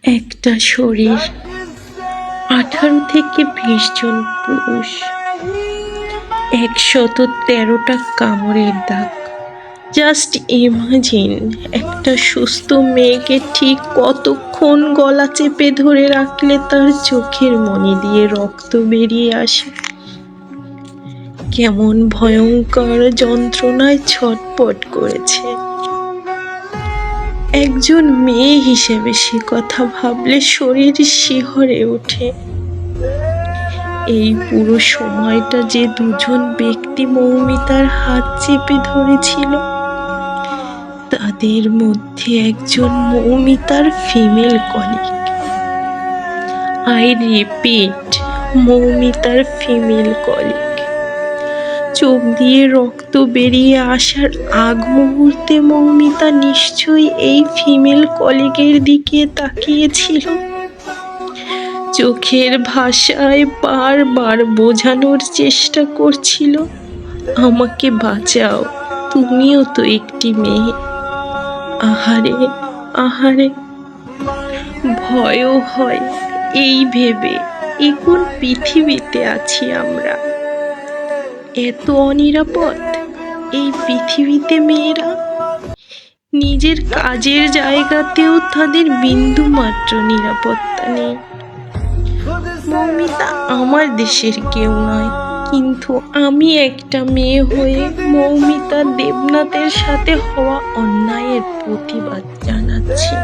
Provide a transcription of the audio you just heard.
একটা শরীর, 18 থেকে 20 জন পুরুষ, 113টা কামড়ের দাগ। জাস্ট ইমাজিন, একটা সুস্থ মেয়েকে ঠিক কতক্ষণ গলা চেপে ধরে রাখলে তার চোখের মনি দিয়ে রক্ত বেরিয়ে আসে। কেমন ভয়ঙ্কর যন্ত্রণায় ছটপট করেছে। একজন মেয়ে হিসেবে সে কথা ভাবলে শরীর শিহরে ওঠে। এই পুরো সময়টা যে দুজন ব্যক্তি মৌমিতার হাত চেপে ধরেছিল, তাদের মধ্যে একজন মৌমিতার ফিমেল কলিগ। আই রিপিট, মৌমিতার ফিমেল কলিগ। চোখ দিয়ে রক্ত বেরিয়ে আসার আগ মুহূর্তে মৌমিতা নিশ্চয়ই এই ফিমেল কলিগের দিকে তাকিয়েছিল। চোখের ভাষায় বারবার বোঝানোর চেষ্টা করছিল, আমাকে বাঁচাও, তুমিও তো একটি মেয়ে। আহারে আহারে, ভয়ও হয় এই ভেবে এ কোন পৃথিবীতে আছি আমরা। এত অনিরাপদ এই পৃথিবীতে মেয়েরা। নিজের কাজের জায়গাতেও তাদের বিন্দু মাত্র নিরাপত্তা নেই। মৌমিতা আমার দেশের কেউ নয়, কিন্তু আমি একটা মেয়ে হয়ে মৌমিতা দেবনাথের সাথে হওয়া অন্যায়ের প্রতিবাদ জানাচ্ছি।